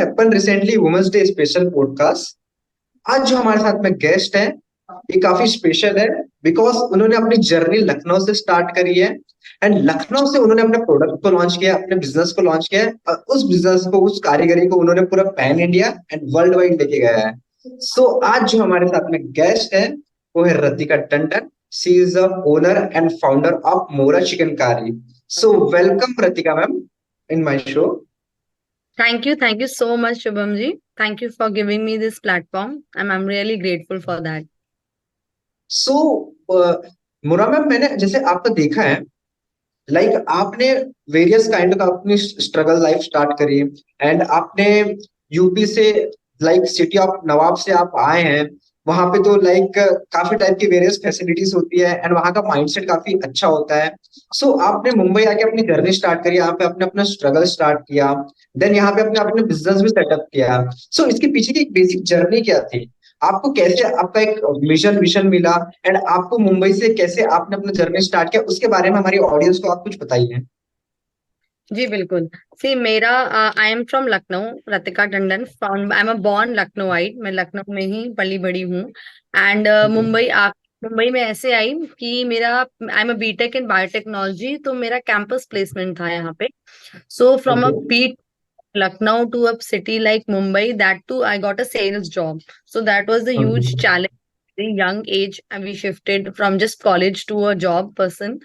Happen recently women's day special podcast. आज जो हमारे साथ में गेस्ट है, ये काफी स्पेशल है बिकॉज उन्होंने अपनी जर्नी लखनऊ से स्टार्ट करी है। एंड लखनऊ से उन्होंने अपने प्रोडक्ट को लॉन्च किया, अपने बिजनेस को लॉन्च किया है, और उस बिजनेस को, उस कारीगरी को उन्होंने पूरा pan India and world wide लेके गया है। सो आज जो हमारे साथ में गेस्ट है वो है Ratika Tandon. She is the owner and founder of मोरा चिकन कारी। So welcome Ratika ma'am in my show. Thank you so much, Shubham ji. Thank you for giving me this platform, and I'm really grateful for that. सो मोरा ma'am, मैंने जैसे आपको देखा है, like आपने various kind का अपनी स्ट्रगल लाइफ स्टार्ट करी। एंड आपने यूपी से, लाइक सिटी ऑफ नवाब से आप आए हैं। वहां पे तो लाइक काफी टाइप की वेरियस फैसिलिटीज होती है एंड वहां का माइंडसेट काफी अच्छा होता है। सो आपने मुंबई आके अपनी जर्नी स्टार्ट करी, यहाँ पे आपने अपना स्ट्रगल स्टार्ट किया। देन यहाँ पे आपने अपने बिजनेस भी सेटअप किया। सो इसके पीछे की एक बेसिक जर्नी क्या थी? आपको कैसे आपका एक मिशन विशन मिला? एंड आपको मुंबई से कैसे आपने अपना जर्नी स्टार्ट किया, उसके बारे में हमारी ऑडियंस को आप कुछ बताइए। जी बिल्कुल। सी मेरा I am from Lucknow, Ratika Tandon from I am a born Lucknowite. मैं लखनऊ में ही पली बड़ी हूँ। And okay. मुंबई में ऐसे आई कि मेरा I am a BTech in biotechnology, तो मेरा कैंपस प्लेसमेंट था यहाँ पे। So from a okay. Beat Lucknow to a city like Mumbai, that too, I got a sales job. So that was the okay. huge challenge. Very young age, and we shifted from just college to a job person,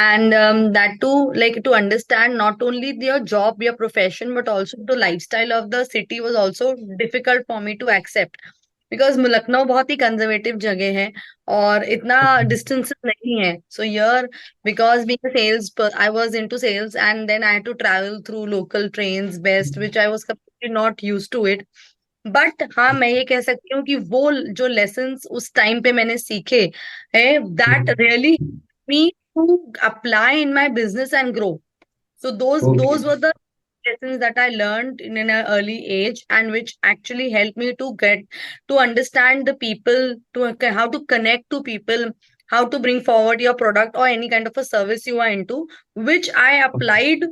and that too, like to understand not only your job, your profession, but also the lifestyle of the city was also difficult for me to accept. Because Lucknow बहुत ही conservative जगह है और इतना distance नहीं है. सो यर because being a sales I was into sales, and then I had to travel through local trains best, which I was completely not used to it. But हाँ, मैं ये कह सकती हूँ कि वो जो लेसन्स उस टाइम पे मैंने सीखे है, that really me to apply in my business and grow. So okay. those were the lessons that I learned in an early age, and which actually helped me to get to understand the people, to how to connect to people, how to bring forward your product or any kind of a service you are into, which I applied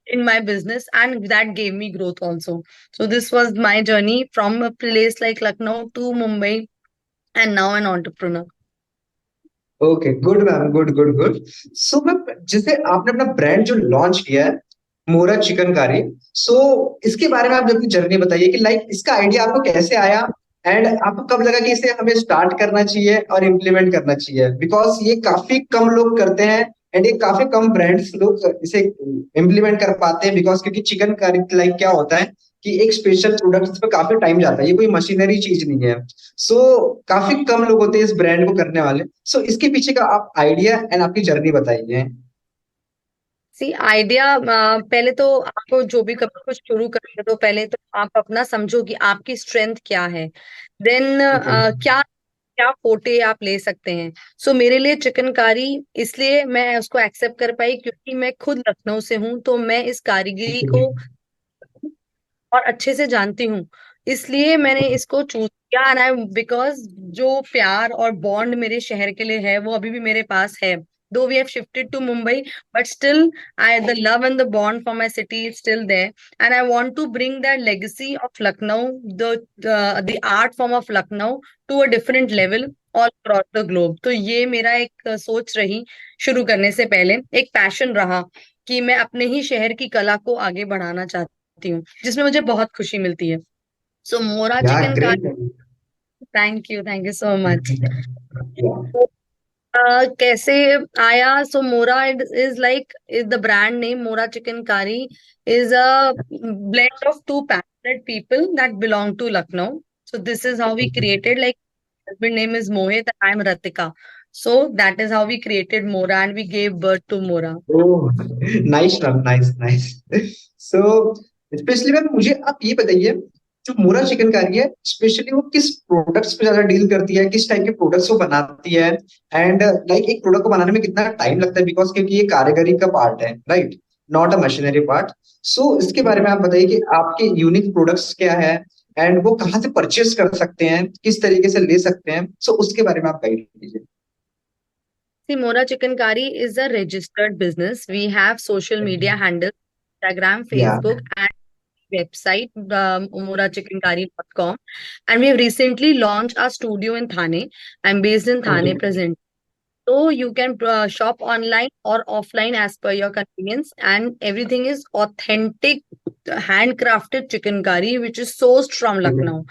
in my business, and that gave me growth also. So this was my journey from a place like Lucknow to Mumbai, and now an entrepreneur. Okay, good ma'am, good good good. So ma'am, जैसे आपने अपना brand जो launch किया है, मोरा चिकनकारी, सो इसके बारे में आप अपनी जर्नी बताइए कि लाइक इसका आइडिया आपको कैसे आया एंड आपको कब लगा कि इसे हमें स्टार्ट करना चाहिए और इम्प्लीमेंट करना चाहिए, बिकॉज ये काफी कम लोग करते हैं एंड ये काफी कम ब्रांड्स लोग इसे इम्प्लीमेंट कर पाते हैं। बिकॉज क्योंकि चिकनकारी लाइक क्या होता है कि एक स्पेशल प्रोडक्ट, इस पे काफी टाइम जाता है, ये कोई मशीनरी चीज नहीं है। सो काफी कम लोग होते हैं इस ब्रांड को करने वाले। सो इसके पीछे का आप आइडिया एंड आपकी जर्नी बताइए। सी आइडिया, पहले तो आपको जो भी कभी कुछ शुरू करेंगे तो पहले तो आप अपना समझो कि आपकी स्ट्रेंथ क्या है, देन ओके। क्या क्या फोटे आप ले सकते हैं. सो मेरे लिए चिकनकारी इसलिए मैं उसको एक्सेप्ट कर पाई क्योंकि मैं खुद लखनऊ से हूँ, तो मैं इस कारीगरी ओके। को और अच्छे से जानती हूँ. इसलिए मैंने इसको चूज किया, एंड आई बिकॉज जो प्यार और बॉन्ड मेरे शहर के लिए है वो अभी भी मेरे पास है. Though we have shifted to Mumbai, but still, the love and the bond for my city is still there, and I want to bring that legacy of Lucknow, the art form of Lucknow, to a different level all across the globe. तो ये मेरा एक सोच रही शुरू करने से पहले, एक पैशन रहा कि मैं अपने ही शहर की कला को आगे बढ़ाना चाहती हूँ, जिसमें मुझे बहुत खुशी मिलती है. सो मोरा या चिकन का, great. Thank you so much. कैसे आया? सो मोरा is like is the brand name. मोरा चिकन कारी is a blend of two passionate people that belong to Lucknow. So this is how we created, like, husband name is Mohit and I'm Ratika. So that is how we created Mora, and we gave birth to Mora. Oh, nice ma'am, nice nice. So specially ma'am, मुझे आप ये बताइए, जो मोरा चिकनकारी है specially वो किस products पे ज्यादा डील करती है, किस टाइप के प्रोडक्ट्स वो बनाती है? एंड लाइक एक प्रोडक्ट को बनाने में कितना टाइम लगता है, बिकॉज क्योंकि ये कारीगरी का पार्ट है, right, not a machinery part. So इसके बारे में आप बताइए कि आपके यूनिक प्रोडक्ट्स क्या है एंड वो कहाँ से परचेस कर सकते हैं, किस तरीके से ले सकते हैं। सो उसके बारे में आप गाइड कीजिए। See, Mora Chicken Curry is a registered business. We have social media handles, Instagram, या। Facebook, and website, umurachickencurry.com, and we have recently launched our studio in Thane. I'm based in okay Thane present. So you can shop online or offline as per your convenience, and everything is authentic, handcrafted chicken curry, which is sourced from okay Lucknow.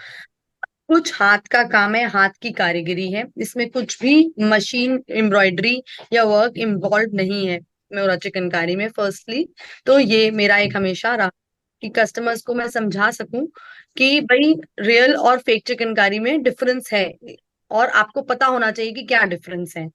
कुछ हाथ का काम है, हाथ की कारीगरी है, इसमें कुछ भी मशीन एम्ब्रॉयडरी या वर्क इन्वॉल्व नहीं है मेरा चिकनकारी में। फर्स्टली तो ये मेरा एक हमेशा रहा कि कस्टमर्स को मैं समझा सकूं कि भाई रियल और फेक चिकनकारी में डिफरेंस है, और आपको पता होना चाहिए कि क्या डिफरेंस है।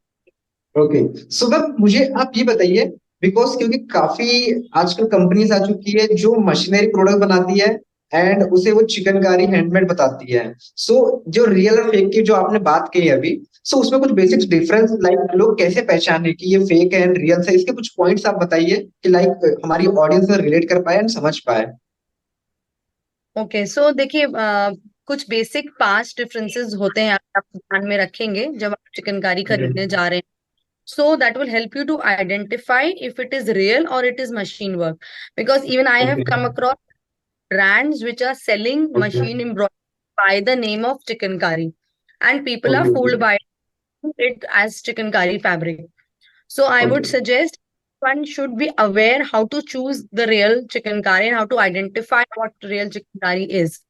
ओके। सो मैम मुझे आप ये बताइए, बिकॉज क्योंकि काफी आजकल कंपनीज आ चुकी है जो मशीनरी प्रोडक्ट बनाती है एंड उसे वो चिकनकारी हैंडमेड बताती है। सो जो रियल और फेक की जो आपने बात कही अभी, सो उसमें कुछ बेसिक्स डिफरेंस लाइक लोग कैसे पहचाने कि ये फेक है एंड रियल है, इसके कुछ पॉइंट्स आप बताइए कि लाइक हमारी ऑडियंस रिलेट कर पाए एंड समझ पाए। ओके, सो देखिए, कुछ बेसिक 5 डिफरेंसेस होते हैं, अगर आप ध्यान में रखेंगे जब आप चिकनकारी ओके खरीदने जा रहे हैं। So that will help you to identify if it is real or it is machine work. Because even I have okay come across brands which are selling okay machine embroidery by the name of chicken curry, and people are okay fooled by it as chicken curry fabric. So I okay would suggest one should be aware how to choose the real chicken curry and how to identify what real chicken curry is.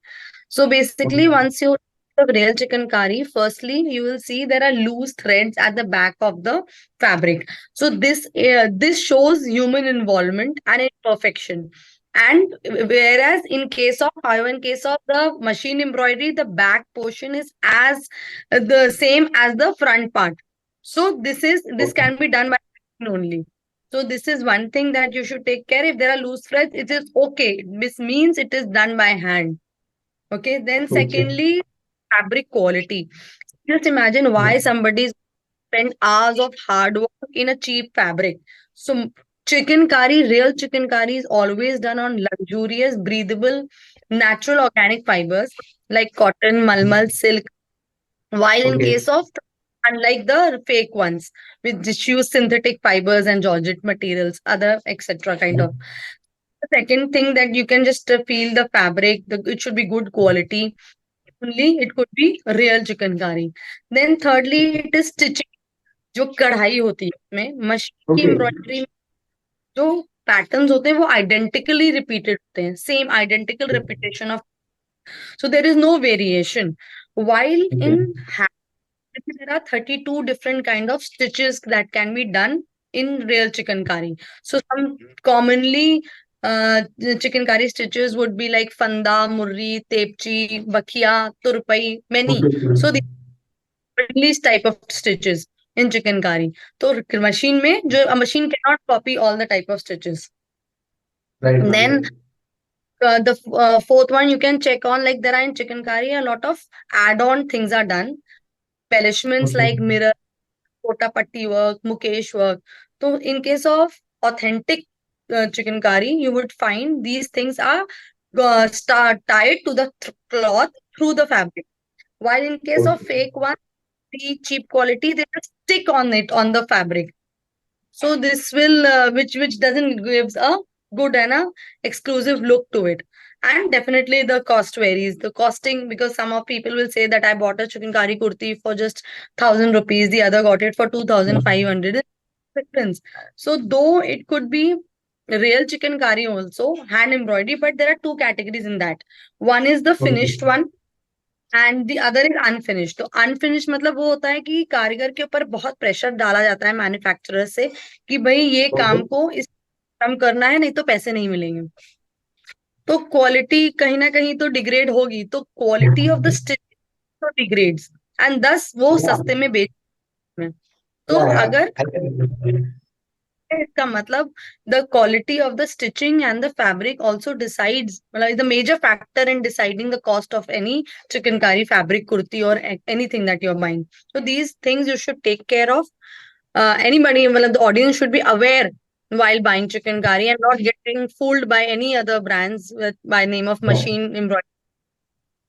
So basically, once you the real chicken curry, firstly you will see there are loose threads at the back of the fabric. So this shows human involvement and imperfection. And whereas in case of the machine embroidery, the back portion is as the same as the front part. So this okay can be done by hand only. So this is one thing that you should take care. If there are loose threads, it is okay. This means it is done by hand. Okay. Then okay secondly, fabric quality. Just imagine why somebody spend hours of hard work in a cheap fabric. So real chicken curry is always done on luxurious, breathable, natural organic fibers like cotton, malmal, silk. While in okay case of, unlike the fake ones, which use synthetic fibers and georgette materials, other etc. kind of. The second thing that you can just feel the fabric, it should be good quality. Only it could be real chicken curry. Then thirdly, it is stitching. जो कढ़ाई होती है उसमें machine की okay embroidery में जो patterns होते हैं वो आइडेंटिकली रिपीटेड होते हैं, same identical repetition of, so there is no variation. While okay in there are 32 different kind of stitches that can be done in real chicken curry. So some commonly chicken curry stitches would be like fanda, murri, tepchi, bakia, turpai, many. So the these type of stitches in chicken curry. So machine में जो a machine cannot copy all the type of stitches. Right And then ma'am the fourth one you can check on, like there are in chicken curry a lot of add-on things are done. Embellishments okay like mirror, Kota patti work, Mukesh work. So in case of authentic chicken curry, you would find these things are tied to the cloth through the fabric. While in case of okay fake one, the cheap quality, they just stick on it on the fabric. So this will, which doesn't gives a good and a exclusive look to it. And definitely the cost varies. The costing, because some of people will say that I bought a chicken curry kurti for just 1,000 rupees, the other got it for 2,500. Difference. So though it could be real chicken curry also, hand embroidery, but there are two categories in that. One is the okay finished one and the other is unfinished. तो unfinished मतलब वो होता है कि कारीगर के ऊपर बहुत प्रेशर डाला जाता है मैन्युफैक्चरर से कि भाई ये ओके काम को इस कम करना है, नहीं तो पैसे नहीं मिलेंगे। तो क्वालिटी कहीं ना कहीं तो डिग्रेड होगी, तो क्वालिटी ऑफ द स्टिच तो डिग्रेड्स, एंड दस वो सस्ते में बेच रहे हैं। तो या अगर या इसका मतलब the quality of the stitching and the fabric also decides, मतलब is the major factor in deciding the cost of any chicken curry fabric kurti or anything that you're buying. So these things you should take care of. Anybody, मतलब the audience should be aware while buying chicken curry and not getting fooled by any other brands by name of machine embroidery.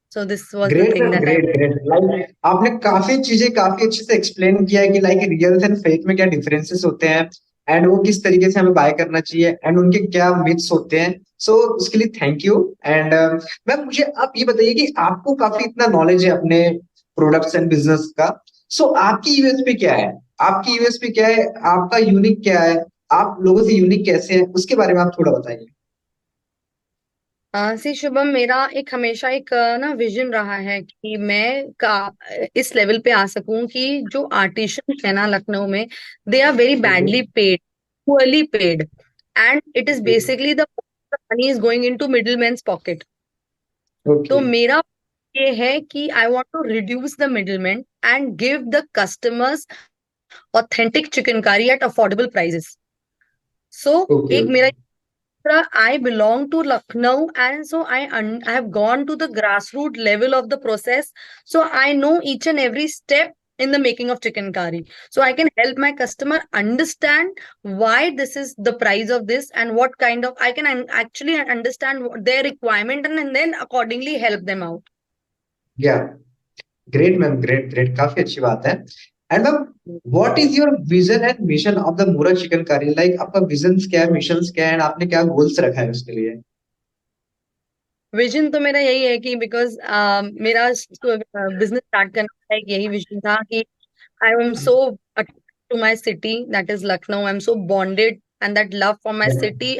So this was the great thing ma'am, that I great great. Like आपने काफी चीजें काफी अच्छे से explain किया है कि like real and fake में क्या डिफरेंसेस होते हैं एंड वो किस तरीके से हमें बाय करना चाहिए एंड उनके क्या मिथ्स होते हैं। सो उसके लिए थैंक यू। एंड मैम मुझे आप ये बताइए कि आपको काफी इतना नॉलेज है अपने प्रोडक्ट्स एंड बिजनेस का। सो आपकी यूएसपी क्या है? आपकी यूएसपी क्या है? आपका यूनिक क्या है? आप लोगों से यूनिक कैसे हैं उसके बारे में आप थोड़ा बताइए। सी शुभम, मेरा एक हमेशा एक ना विजन रहा है कि मैं इस लेवल पे आ सकूं कि जो आर्टिशियन है ना लखनऊ में, they are very okay. Badly paid, poorly paid, and it is okay. Basically the money is going into middle man's pocket. तो ओके। मेरा ये है कि I want to reduce the middleman and give the customers authentic chikankari at affordable prices. So okay. एक मेरा I belong to Lucknow, and so I have gone to the grassroots level of the process. So I know each and every step in the making of chicken curry. So I can help my customer understand why this is the price of this and what kind of I can actually understand their requirement, and then accordingly help them out. या great ma'am, great great, काफी अच्छी बात है। And ma'am what is your vision and mission of the मुरा chicken curry? Like आपका vision क्या है, mission क्या है, एंड आपने क्या गोल्स रखा है उसके लिए? विजन तो मेरा यही है कि बिकॉज मेरा बिजनेस स्टार्ट करने का एक यही विजन था कि I am so attached to my city, that is Lucknow. I'm so bonded, and that love for my city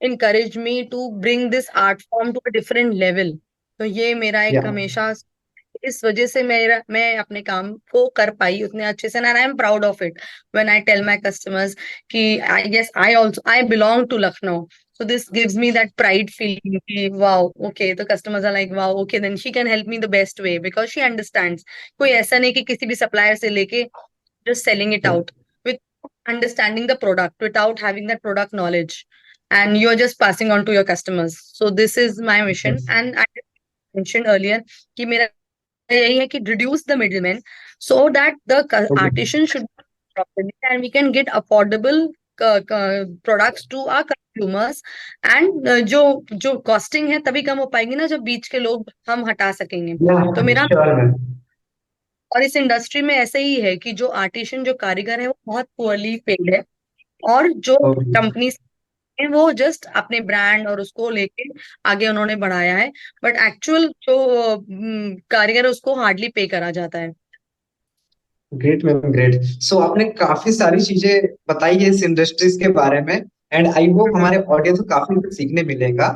encouraged me to bring this art form to a different level. तो ये मेरा या एक हमेशा इस वजह से मैं अपने काम को कर पाई उतने अच्छे से, and I am proud of it when I tell my customers कि I guess I also I belong to Lucknow. So this gives me that pride feeling कि wow, okay, the customers are like wow, okay, then she can help me the best way because she understands। कोई ऐसा नहीं कि किसी भी supplier से लेके just selling it out without understanding the product, without having that product knowledge, and you're just passing on to your customers। So this is my mission, and I mentioned earlier कि मेरा यही है कि reduce the middleman so that the artisan should be properly and we can get affordable products to our consumers। and जो जो costing है तभी कम हो पाएगी ना जब बीच के लोग हम हटा सकेंगे। तो मेरा श्योर मैम। और इस इंडस्ट्री में ऐसे ही है कि जो आर्टिशियन जो कारीगर है वो बहुत पुअरली पेड है, और जो ओके। कंपनीज है वो जस्ट अपने ब्रांड और उसको लेके आगे उन्होंने बढ़ाया है, बट एक्चुअल जो कारीगर है उसको हार्डली पे करा जाता है। Great ma'am, great. सो आपने काफी सारी चीजें बताई है इस इंडस्ट्रीज के बारे में, एंड आई होप हम्म। हमारे ऑडियंस को काफी कुछ सीखने मिलेगा।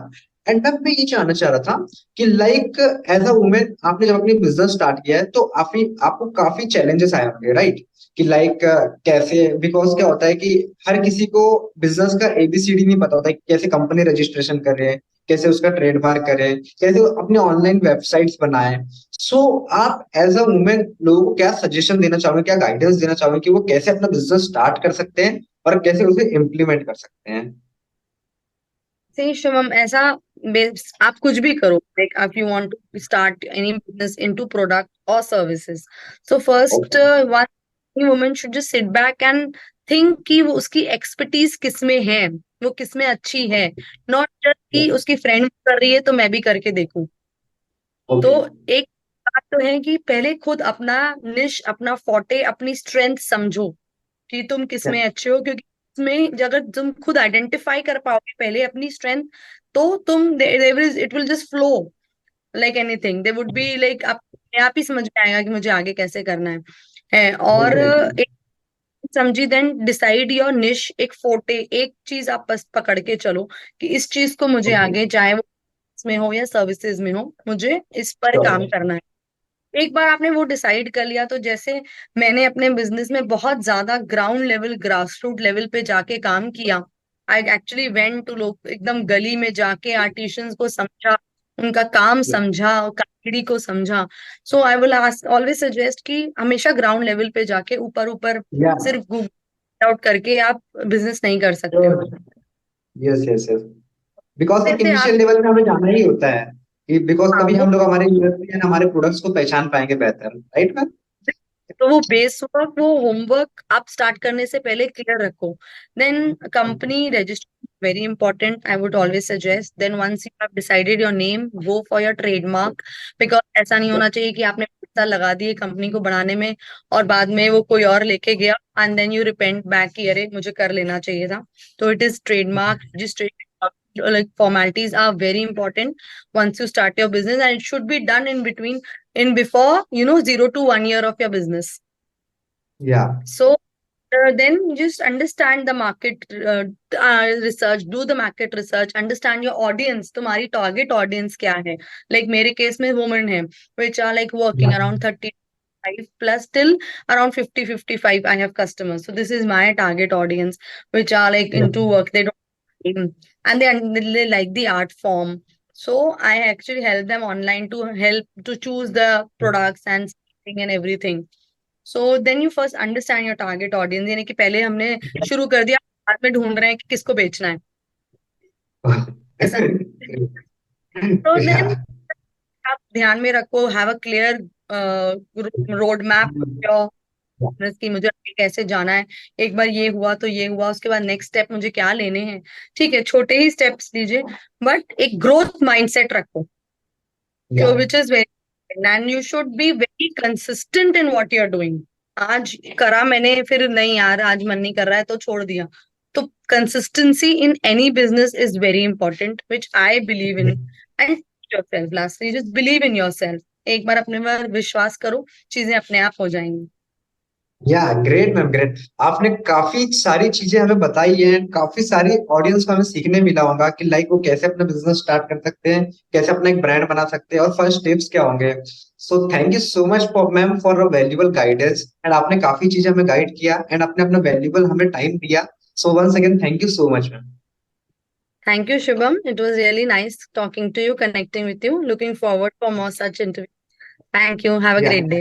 एंड मैम मैं ये जानना चाह रहा था कि लाइक एज अ वुमेन आपने जब अपनी बिजनेस स्टार्ट किया है तो आपको काफी चैलेंजेस आए होंगे, राइट? कि लाइक कैसे, बिकॉज क्या होता है कि हर किसी को बिजनेस का एबीसीडी नहीं पता होता है कि कैसे कंपनी रजिस्ट्रेशन करें, कैसे उसका ट्रेडमार्क करें, कैसे अपने ऑनलाइन वेबसाइट्स बनाएं। सो आप एज अ वुमेन लोगों को क्या सजेशन देना चाहोगे, क्या गाइडेंस देना चाहोगे कि वो कैसे अपना बिजनेस स्टार्ट कर सकते हैं और कैसे उसे इम्प्लीमेंट कर सकते हैं? सही शिवम, ऐसा आप कुछ भी करो, like if you want to start any business into product और services, so first okay. One woman should just sit back and think कि वो उसकी एक्सपर्टीज किसमें है, वो किसमें अच्छी है, नॉट जस्ट कि उसकी फ्रेंड कर रही है तो मैं भी करके देखूं। तो ओके। एक बात तो है कि पहले खुद अपना निश, अपना फोर्टे, अपनी स्ट्रेंथ समझो कि तुम किस में अच्छे हो, क्योंकि इसमें अगर तुम खुद आइडेंटिफाई कर पाओगे पहले अपनी स्ट्रेंथ, तो तुम it will just flow like anything, they would be like आप ही समझ में आएगा कि मुझे आगे कैसे करना है। और डेफिनेटली। एक समझी, देन डिसाइड योर निश, एक फोर्टे, एक चीज आप बस पकड़ के चलो कि इस चीज को मुझे ओके। आगे, चाहे वो में हो या सर्विसेज में हो, मुझे इस पर काम श्योर। करना है। एक बार आपने वो डिसाइड कर लिया तो जैसे मैंने अपने बिजनेस में बहुत ज्यादा ground level, grass root level पे जाके काम किया। आई एक्चुअली वेंट टू लोग एकदम गली में जाके आर्टिशियंस को समझा, उनका काम समझा, कारीगरी को समझा। सो आई विल ऑलवेज सजेस्ट कि हमेशा ग्राउंड लेवल पे जाके ऊपर ऊपर या सिर्फ गूगल आउट करके आप बिजनेस नहीं कर सकते हो। Sure. Yes yes yes. Because एक जैसे आप, इनिशियल लेवल पे हमें जाना ही होता है कि बिकॉज हाँ, तभी वो हम लोग हमारे यूएसपी एंड हमारे प्रोडक्ट्स को पहचान पाएंगे बेहतर, राइट मैम? तो वो बेस वर्क, वो होमवर्क आप स्टार्ट करने से पहले क्लियर रखो। Then company registration very important, I would always suggest. Then once you have decided your name, go for your trademark, because ऐसा नहीं होना चाहिए कि आपने पैसा लगा दिए कंपनी को बढ़ाने में और बाद में वो कोई और लेके गया and then you repent back कि अरे मुझे कर लेना चाहिए था. तो it is trademark, registration, like formalities are very important once you start your business, and it should be done in between, in before 0 to 1 year of your business. Yeah. So then just understand the market research, do the market research, understand your audience. तुम्हारी target audience क्या है? Like मेरे case में women है, which are like working Yeah. around 35 plus till around 50, 55. I have customers. So this is my target audience, which are like Yeah. into work. They don't and they like the art form. So I actually help them online to help to choose the products and everything. So then you first understand your target audience, यानी कि पहले हमने शुरू कर दिया, बाद में ढूंढ रहे हैं कि किसको बेचना है, ऐसा. तो देन Yeah. आप ध्यान में रखो, have a clear road map your business की, मुझे आगे कैसे जाना है. एक बार ये हुआ तो ये हुआ, उसके बाद नेक्स्ट स्टेप मुझे क्या लेने हैं. ठीक है, छोटे ही स्टेप्स लीजिए, बट एक ग्रोथ माइंडसेट रखो, Yeah. which is very important. And you should be very consistent in what you're doing. आज करा मैंने, फिर नहीं यार आज मन नहीं कर रहा है तो छोड़ दिया. तो consistency in any business is very important, which I believe in. And yourself, lastly, just believe in yourself. एक बार अपने पर विश्वास करो, चीजें अपने आप हो जाएंगी. या ग्रेट मैम, ग्रेट. आपने काफी सारी चीजें हमें बताई हैं, काफी सारी ऑडियंस को हमें सीखने मिला होगा कि लाइक वो कैसे अपना बिजनेस स्टार्ट कर सकते हैं, कैसे अपना एक ब्रांड बना सकते हैं और फर्स्ट स्टेप्स क्या होंगे. So thank you so much for ma'am for a valuable guidance, and आपने काफी चीजें हमें गाइड किया एंड आपने अपना वैल्यूबल हमें टाइम दिया. So once again thank you so much ma'am. Thank you, Shubham. It was really nice talking to you, connecting with you. Looking forward for more such interviews. Thank you. Have a या great day.